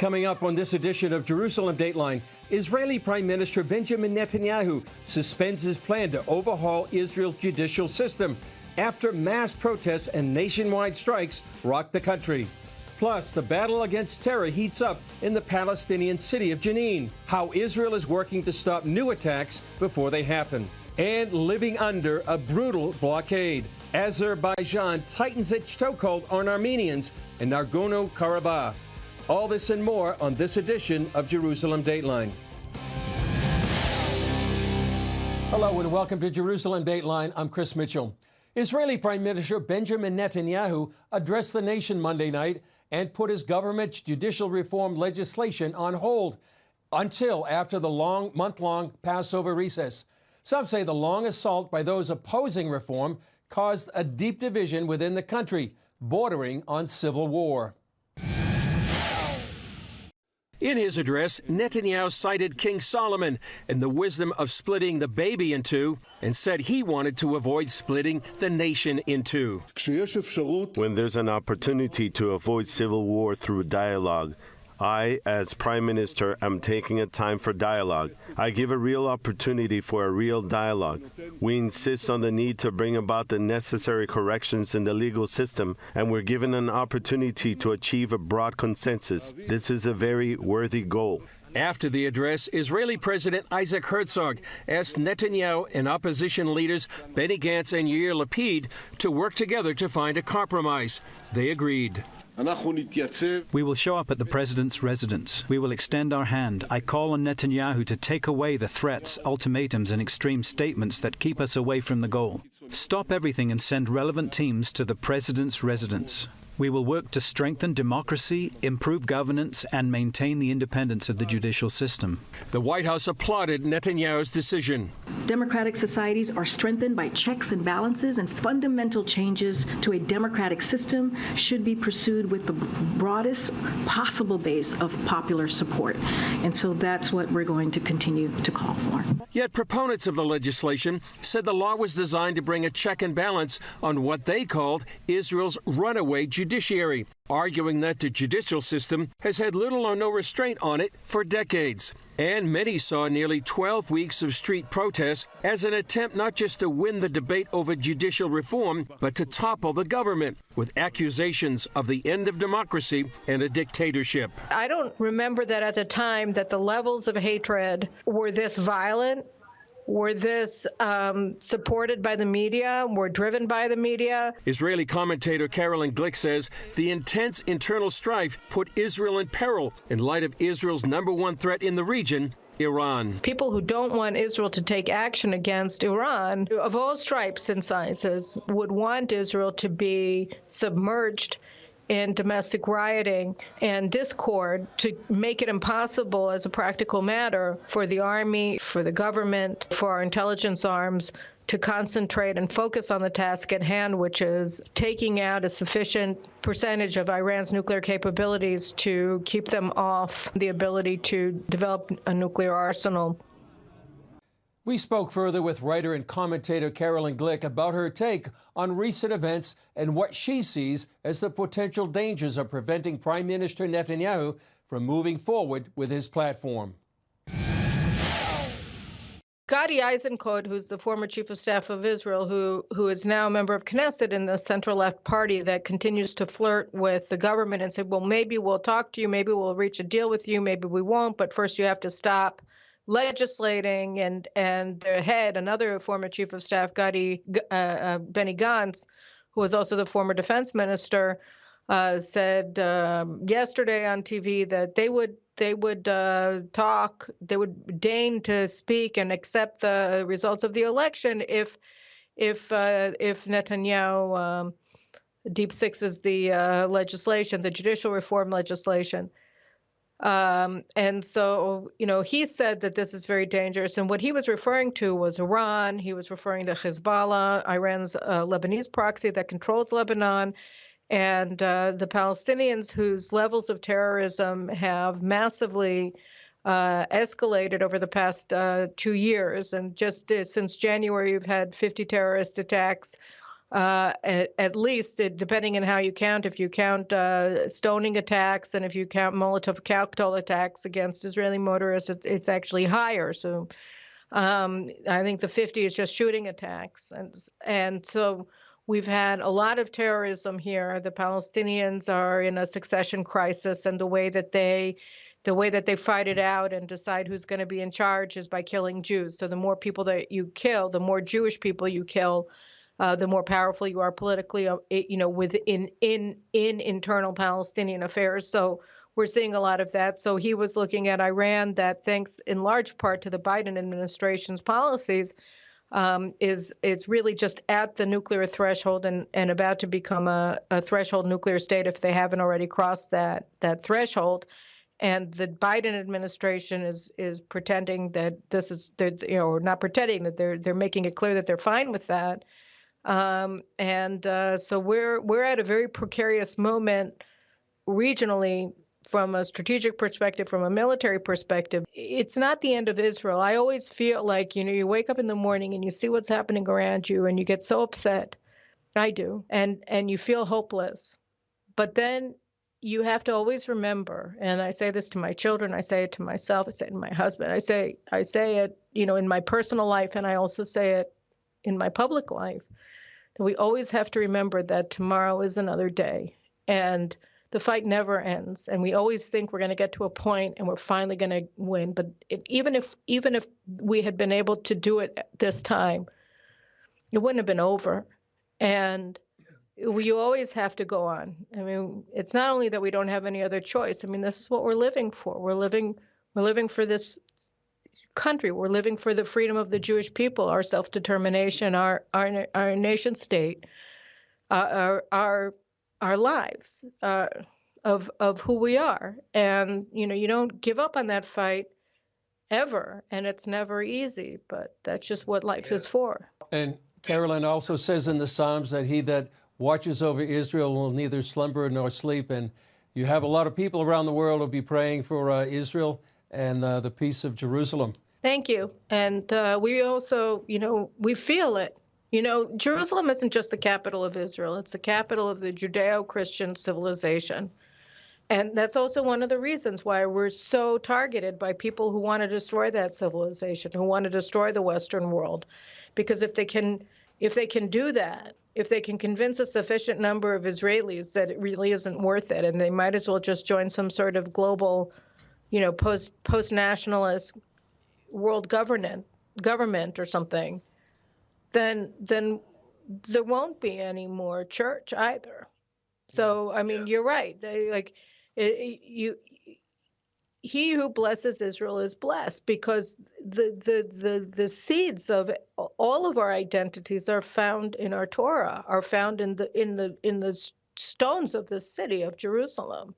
Coming up on this edition of Jerusalem Dateline, Israeli Prime Minister Benjamin Netanyahu suspends his plan to overhaul Israel's judicial system after mass protests and nationwide strikes rock the country. Plus, the battle against terror heats up in the Palestinian city of Jenin, how Israel is working to stop new attacks before they happen, and living under a brutal blockade. Azerbaijan tightens its chokehold on Armenians in Nagorno-Karabakh. All this and more on this edition of Jerusalem Dateline. Hello and welcome to Jerusalem Dateline. I'm Chris Mitchell. Israeli Prime Minister Benjamin Netanyahu addressed the nation Monday night and put his government's judicial reform legislation on hold until after the month-long Passover recess. Some say the long assault by those opposing reform caused a deep division within the country, bordering on civil war. In his address, Netanyahu cited King Solomon and the wisdom of splitting the baby in two and said he wanted to avoid splitting the nation in two. When there's an opportunity to avoid civil war through dialogue, I, as Prime Minister, am taking a time for dialogue. I give a real opportunity for a real dialogue. We insist on the need to bring about the necessary corrections in the legal system, and we're given an opportunity to achieve a broad consensus. This is a very worthy goal. After the address, Israeli President Isaac Herzog asked Netanyahu and opposition leaders Benny Gantz and Yair Lapid to work together to find a compromise. They agreed. We will show up at the president's residence. We will extend our hand. I call on Netanyahu to take away the threats, ultimatums, and extreme statements that keep us away from the goal. Stop everything and send relevant teams to the president's residence. We will work to strengthen democracy, improve governance, and maintain the independence of the judicial system. The White House applauded Netanyahu's decision. Democratic societies are strengthened by checks and balances, and fundamental changes to a democratic system should be pursued with the broadest possible base of popular support. And so that's what we're going to continue to call for. Yet proponents of the legislation said the law was designed to bring a check and balance on what they called Israel's runaway judiciary, arguing that the judicial system has had little or no restraint on it for decades. And many saw nearly 12 weeks of street protests as an attempt not just to win the debate over judicial reform, but to topple the government with accusations of the end of democracy and a dictatorship. I don't remember that at the time that the levels of hatred were this violent, were this supported by the media, were driven by the media. Israeli commentator Carolyn Glick says the intense internal strife put Israel in peril in light of Israel's #1 threat in the region, Iran. People who don't want Israel to take action against Iran, of all stripes and sizes, would want Israel to be submerged in domestic rioting and discord to make it impossible as a practical matter for the army, for the government, for our intelligence arms to concentrate and focus on the task at hand, which is taking out a sufficient percentage of Iran's nuclear capabilities to keep them off the ability to develop a nuclear arsenal. We spoke further with writer and commentator Carolyn Glick about her take on recent events and what she sees as the potential dangers of preventing Prime Minister Netanyahu from moving forward with his platform. Gadi Eisenkot, who's the former chief of staff of Israel, who is now a member of Knesset in the center-left party that continues to flirt with the government and say, well, maybe we'll talk to you, maybe we'll reach a deal with you, maybe we won't, but first you have to stop legislating, and the head, another former chief of staff, Benny Gantz, who was also the former defense minister, said yesterday on TV that they would talk, they would deign to speak and accept the results of the election if Netanyahu deep sixes the legislation, the judicial reform legislation. And so, he said that this is very dangerous. And what he was referring to was Iran. He was referring to Hezbollah, Iran's Lebanese proxy that controls Lebanon, and the Palestinians whose levels of terrorism have massively escalated over the past 2 years. And just since January, you've had 50 terrorist attacks at least, depending on how you count, if you count stoning attacks and if you count Molotov cocktail attacks against Israeli motorists, it's actually higher. So I think the 50 is just shooting attacks. And so we've had a lot of terrorism here. The Palestinians are in a succession crisis, and the way that they fight it out and decide who's going to be in charge is by killing Jews. So the more people that you kill, the more Jewish people you kill, the more powerful you are politically, within internal Palestinian affairs. So we're seeing a lot of that. So he was looking at Iran, that thanks in large part to the Biden administration's policies, it's really just at the nuclear threshold and about to become a threshold nuclear state if they haven't already crossed that threshold. And the Biden administration is pretending that this is, or not pretending, that they're making it clear that they're fine with that. So we're at a very precarious moment regionally, from a strategic perspective, from a military perspective. It's not the end of Israel. I always feel like, you wake up in the morning and you see what's happening around you and you get so upset. I do. And you feel hopeless. But then you have to always remember, and I say this to my children, I say it to myself, I say it to my husband, I say it, in my personal life, and I also say it in my public life, that we always have to remember that tomorrow is another day. And the fight never ends, and we always think we're going to get to a point and we're finally going to win. But even if we had been able to do it this time, it wouldn't have been over. And you always have to go on. I mean, it's not only that we don't have any other choice. I mean, this is what we're living for. We're living for this country. We're living for the freedom of the Jewish people, our self-determination, our nation state, our lives, of who we are. And, you don't give up on that fight ever. And it's never easy, but that's just what life is for. And Carolyn also says in the Psalms that he that watches over Israel will neither slumber nor sleep. And you have a lot of people around the world who will be praying for Israel and the peace of Jerusalem. Thank you. And we also, we feel it. Jerusalem isn't just the capital of Israel. It's the capital of the Judeo-Christian civilization. And that's also one of the reasons why we're so targeted by people who want to destroy that civilization, who want to destroy the Western world. Because if they can do that, if they can convince a sufficient number of Israelis that it really isn't worth it, and they might as well just join some sort of global, post-nationalist world government or something, then there won't be any more church either. So, I mean, you're right. He who blesses Israel is blessed, because the seeds of all of our identities are found in our Torah, are found in the stones of the city of Jerusalem,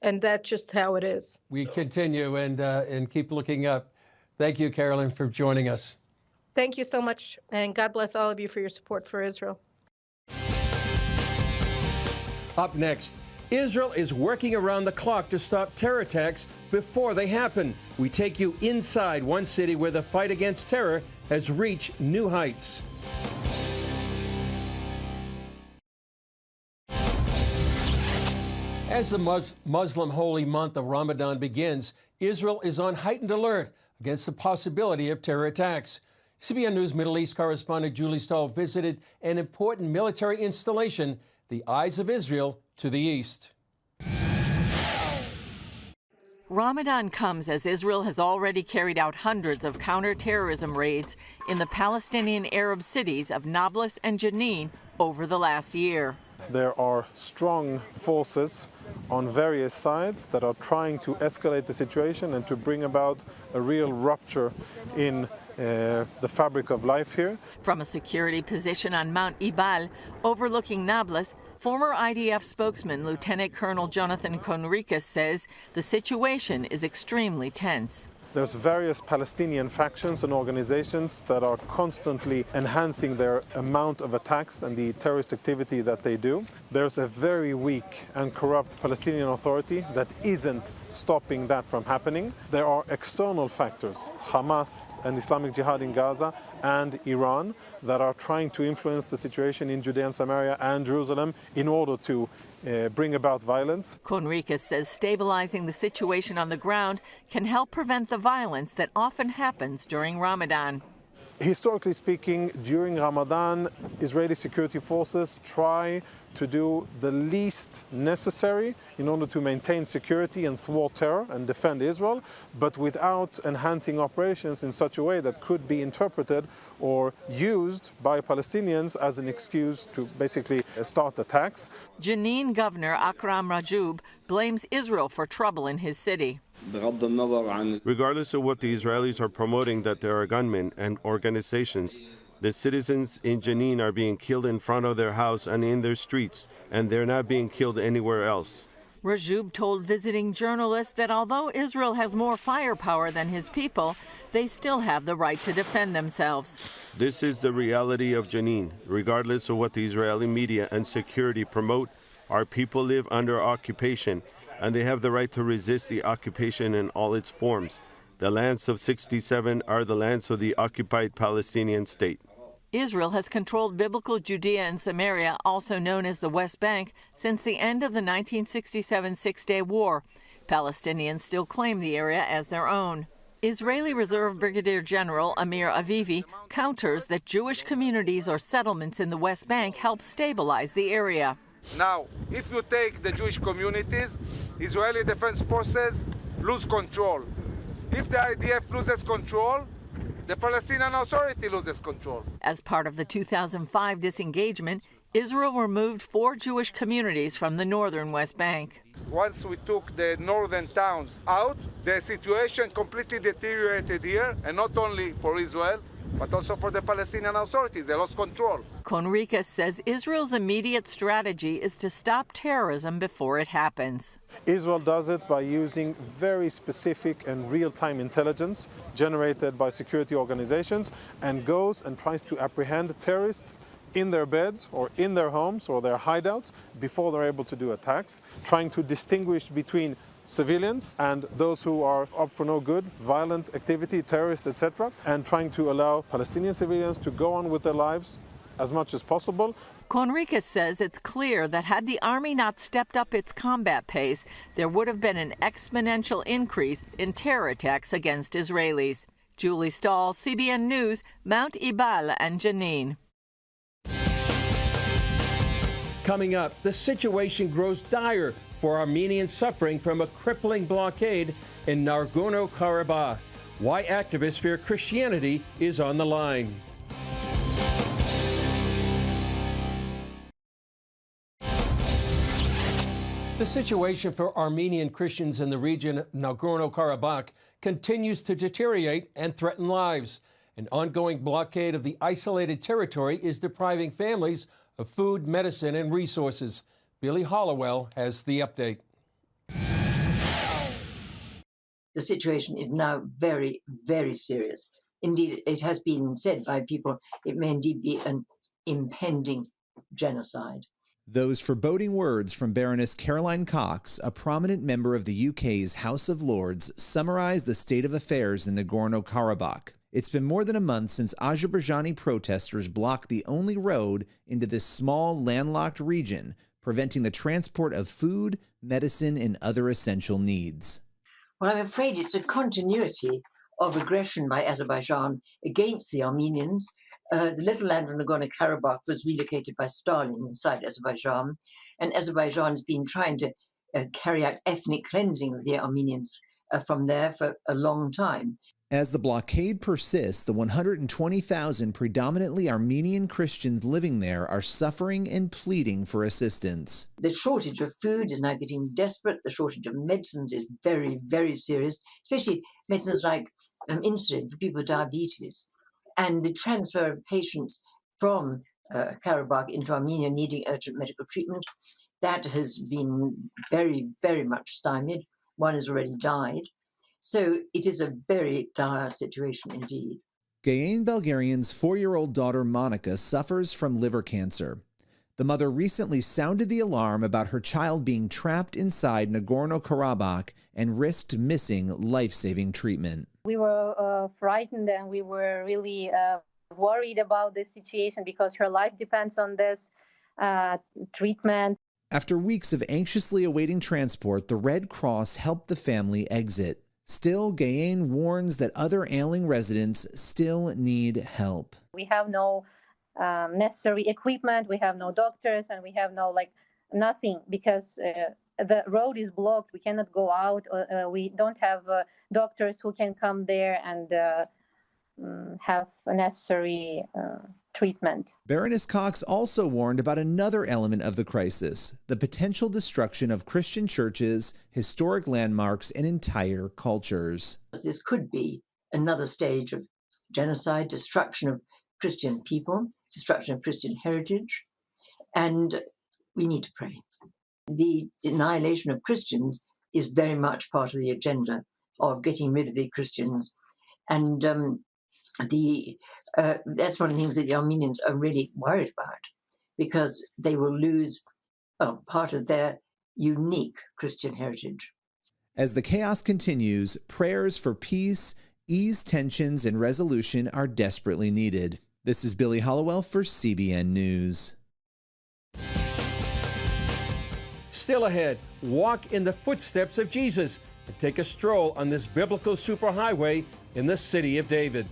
and that's just how it is. We continue and keep looking up. Thank you, Carolyn, for joining us. Thank you so much, and God bless all of you for your support for Israel. Up next, Israel is working around the clock to stop terror attacks before they happen. We take you inside one city where the fight against terror has reached new heights. As the Muslim holy month of Ramadan begins, Israel is on heightened alert against the possibility of terror attacks. CBN News Middle East correspondent Julie Stahl visited an important military installation, the Eyes of Israel, to the east. Ramadan comes as Israel has already carried out hundreds of counter-terrorism raids in the Palestinian Arab cities of Nablus and Jenin over the last year. There are strong forces on various sides that are trying to escalate the situation and to bring about a real rupture in the fabric of life here. From a security position on Mount Ebal overlooking Nablus, former IDF spokesman Lieutenant Colonel Jonathan Conricus says the situation is extremely tense. There's various Palestinian factions and organizations that are constantly enhancing their amount of attacks and the terrorist activity that they do. There's a very weak and corrupt Palestinian Authority that isn't stopping that from happening. There are external factors, Hamas and Islamic Jihad in Gaza and Iran, that are trying to influence the situation in Judea and Samaria and Jerusalem in order to bring about violence. Conricus says stabilizing the situation on the ground can help prevent the violence that often happens during Ramadan. Historically speaking, during Ramadan, Israeli security forces try to do the least necessary in order to maintain security and thwart terror and defend Israel, but without enhancing operations in such a way that could be interpreted or used by Palestinians as an excuse to basically start attacks. Jenin Governor Akram Rajoub blames Israel for trouble in his city. Regardless of what the Israelis are promoting, that there are gunmen and organizations, the citizens in Jenin are being killed in front of their house and in their streets, and they're not being killed anywhere else. Rajoub told visiting journalists that although Israel has more firepower than his people, they still have the right to defend themselves. This is the reality of Jenin. Regardless of what the Israeli media and security promote, our people live under occupation, and they have the right to resist the occupation in all its forms. The lands of 67 are the lands of the occupied Palestinian state. Israel has controlled biblical Judea and Samaria, also known as the West Bank, since the end of the 1967 Six-Day War. Palestinians still claim the area as their own. Israeli Reserve Brigadier General Amir Avivi counters that Jewish communities or settlements in the West Bank help stabilize the area. Now, if you take the Jewish communities, Israeli Defense Forces lose control. If the IDF loses control, the Palestinian Authority loses control. As part of the 2005 disengagement, Israel removed 4 Jewish communities from the northern West Bank. Once we took the northern towns out, the situation completely deteriorated here, and not only for Israel, but also for the Palestinian authorities. They lost control. Conricus says Israel's immediate strategy is to stop terrorism before it happens. Israel does it by using very specific and real-time intelligence generated by security organizations, and goes and tries to apprehend terrorists in their beds or in their homes or their hideouts before they're able to do attacks, trying to distinguish between civilians and those who are up for no good, violent activity, terrorists, etc., and trying to allow Palestinian civilians to go on with their lives as much as possible. Conricus says it's clear that had the army not stepped up its combat pace, there would have been an exponential increase in terror attacks against Israelis. Julie Stahl, CBN News, Mount Ebal and Jenin. Coming up, the situation grows dire for Armenians suffering from a crippling blockade in Nagorno-Karabakh. Why activists fear Christianity is on the line. The situation for Armenian Christians in the region of Nagorno-Karabakh continues to deteriorate and threaten lives. An ongoing blockade of the isolated territory is depriving families of food, medicine, and resources. Billy Hollowell has the update. The situation is now very, very serious. Indeed, it has been said by people it may indeed be an impending genocide. Those foreboding words from Baroness Caroline Cox, a prominent member of the UK's House of Lords, summarize the state of affairs in Nagorno-Karabakh. It's been more than a month since Azerbaijani protesters blocked the only road into this small, landlocked region, preventing the transport of food, medicine, and other essential needs. Well, I'm afraid it's a continuity of aggression by Azerbaijan against the Armenians. The little land of Nagorno-Karabakh was relocated by Stalin inside Azerbaijan, and Azerbaijan has been trying to carry out ethnic cleansing of the Armenians from there for a long time. As the blockade persists, the 120,000 predominantly Armenian Christians living there are suffering and pleading for assistance. The shortage of food is now getting desperate. The shortage of medicines is very, very serious, especially medicines like insulin for people with diabetes. And the transfer of patients from Karabakh into Armenia needing urgent medical treatment, that has been very, very much stymied. One has already died. So it is a very dire situation indeed. Gayen Belgarian's 4-year-old daughter Monica suffers from liver cancer. The mother recently sounded the alarm about her child being trapped inside Nagorno-Karabakh and risked missing life-saving treatment. We were frightened and we were really worried about this situation because her life depends on this treatment. After weeks of anxiously awaiting transport, the Red Cross helped the family exit. Still, Gayen warns that other ailing residents still need help. We have no necessary equipment, we have no doctors, and we have nothing because the road is blocked. We cannot go out. We don't have doctors who can come there and have a necessary treatment. Baroness Cox also warned about another element of the crisis, the potential destruction of Christian churches, historic landmarks, and entire cultures. This could be another stage of genocide, destruction of Christian people, destruction of Christian heritage, and we need to pray. The annihilation of Christians is very much part of the agenda of getting rid of the Christians, and that's one of the things that the Armenians are really worried about, because they will lose part of their unique Christian heritage. As the chaos continues, prayers for peace, ease tensions, and resolution are desperately needed. This is Billy Hollowell for CBN News. Still ahead, walk in the footsteps of Jesus and take a stroll on this biblical superhighway in the city of David.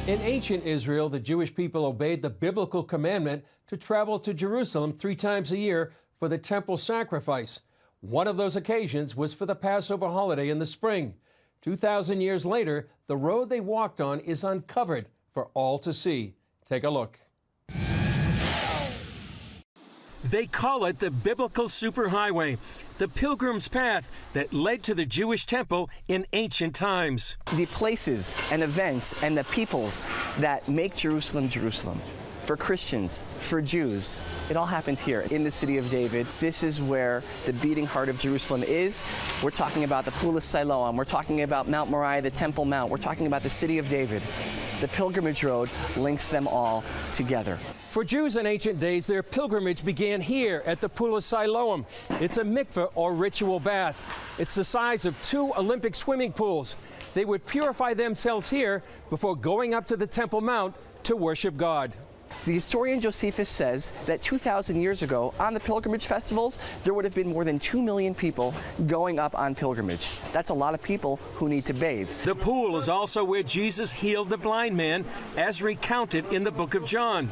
In ancient Israel, the Jewish people obeyed the biblical commandment to travel to Jerusalem 3 times a year for the temple sacrifice. One of those occasions was for the Passover holiday in the spring. 2,000 years later, the road they walked on is uncovered for all to see. Take a look. They call it the biblical superhighway, the pilgrim's path that led to the Jewish temple in ancient times. The places and events and the peoples that make Jerusalem, Jerusalem. For Christians, for Jews, it all happened here in the city of David. This is where the beating heart of Jerusalem is. We're talking about the Pool of Siloam. We're talking about Mount Moriah, the Temple Mount. We're talking about the city of David. The pilgrimage road links them all together. For Jews in ancient days, their pilgrimage began here at the Pool of Siloam. It's a mikveh, or ritual bath. It's the size of 2 Olympic swimming pools. They would purify themselves here before going up to the Temple Mount to worship God. The historian Josephus says that 2,000 years ago, on the pilgrimage festivals, there would have been more than 2 million people going up on pilgrimage. That's a lot of people who need to bathe. The pool is also where Jesus healed the blind man, as recounted in the book of John.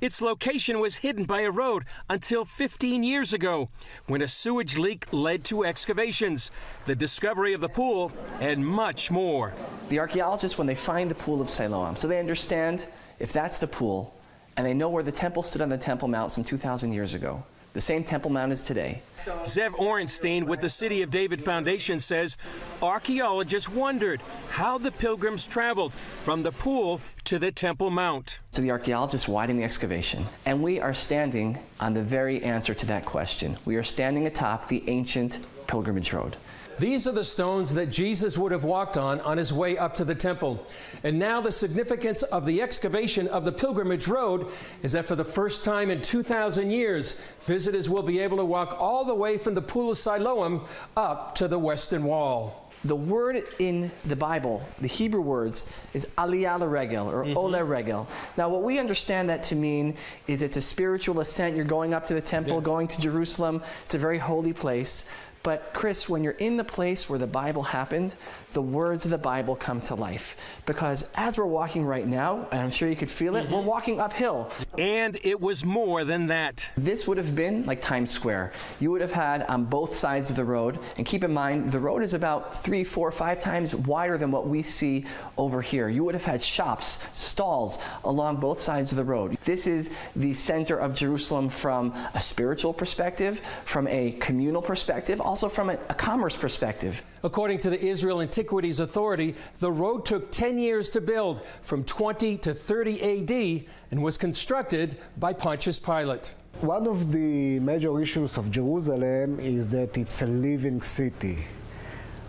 Its location was hidden by a road until 15 years ago, when a sewage leak led to excavations, the discovery of the pool, and much more. The archaeologists, when they find the Pool of Siloam, so they understand if that's the pool, and they know where the temple stood on the Temple Mount some 2,000 years ago. The same Temple Mount as today. Zev Orenstein with the City of David Foundation says archaeologists wondered how the pilgrims traveled from the pool to the Temple Mount. So the archaeologists widened the excavation, and we are standing on the very answer to that question. We are standing atop the ancient pilgrimage road. These are the stones that Jesus would have walked on his way up to the temple. And now the significance of the excavation of the pilgrimage road is that for the first time in 2,000 years, visitors will be able to walk all the way from the Pool of Siloam up to the Western Wall. The word in the Bible, the Hebrew words, is aliyah l'regel, or ole regel. Now, what we understand that to mean is it's a spiritual ascent. You're going up to the temple, going to Jerusalem. It's a very holy place. But Chris, when you're in the place where the Bible happened, the words of the Bible come to life. Because as we're walking right now, and I'm sure you could feel it, we're walking uphill. And it was more than that. This would have been like Times Square. You would have had on both sides of the road, and keep in mind, the road is about 3, 4, 5 times wider than what we see over here. You would have had shops, stalls along both sides of the road. This is the center of Jerusalem from a spiritual perspective, from a communal perspective, also from a commerce perspective. According to the Israel Antiquities Authority, the road took 10 years to build, from 20 to 30 AD, and was constructed by Pontius Pilate. One of the major issues of Jerusalem is that it's a living city.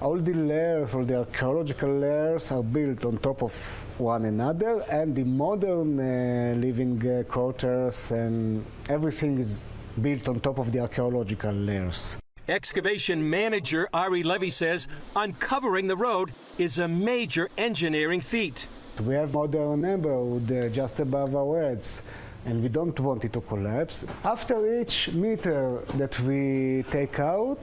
All the layers, all the archaeological layers are built on top of one another, and the modern living quarters and everything is built on top of the archaeological layers. Excavation manager Ari Levy says uncovering the road is a major engineering feat. We have modern neighborhood just above our heads, and we don't want it to collapse. After each meter that we take out,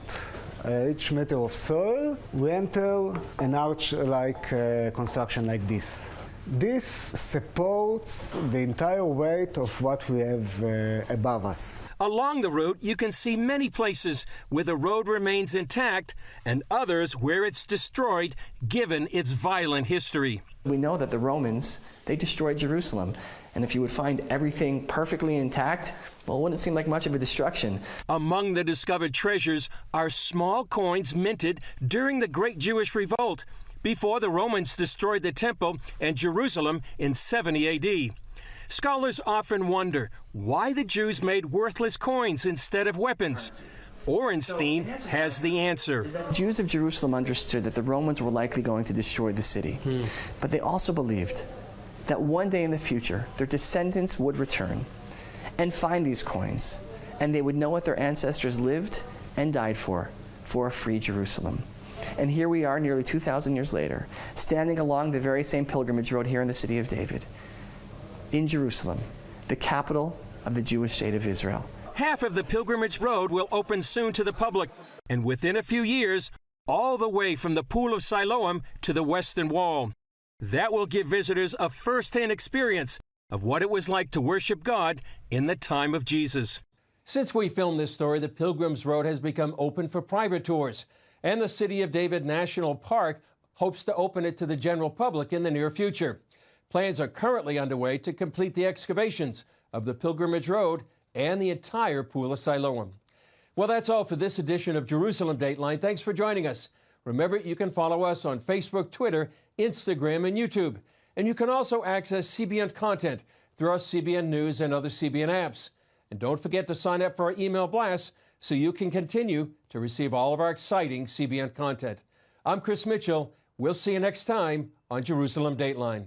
each meter of soil, we enter an arch-like construction like this. This supports the entire weight of what we have above us. Along the route, you can see many places where the road remains intact and others where it's destroyed, given its violent history. We know that the Romans, they destroyed Jerusalem. And if you would find everything perfectly intact, well, it wouldn't seem like much of a destruction. Among the discovered treasures are small coins minted during the Great Jewish Revolt, before the Romans destroyed the Temple and Jerusalem in 70 AD. Scholars often wonder why the Jews made worthless coins instead of weapons. Orenstein has the answer. Jews of Jerusalem understood that the Romans were likely going to destroy the city, but they also believed that one day in the future, their descendants would return and find these coins, and they would know what their ancestors lived and died for a free Jerusalem. And here we are nearly 2,000 years later, standing along the very same pilgrimage road here in the city of David, in Jerusalem, the capital of the Jewish state of Israel. Half of the pilgrimage road will open soon to the public, and within a few years, all the way from the Pool of Siloam to the Western Wall. That will give visitors a first-hand experience of what it was like to worship God in the time of Jesus. Since we filmed this story, the Pilgrim's Road has become open for private tours, and the City of David National Park hopes to open it to the general public in the near future. Plans are currently underway to complete the excavations of the Pilgrimage Road and the entire Pool of Siloam. Well, that's all for this edition of Jerusalem Dateline. Thanks for joining us. Remember, you can follow us on Facebook, Twitter, Instagram, and YouTube. And you can also access CBN content through our CBN News and other CBN apps. And don't forget to sign up for our email blasts so you can continue to receive all of our exciting CBN content. I'm Chris Mitchell. We'll see you next time on Jerusalem Dateline.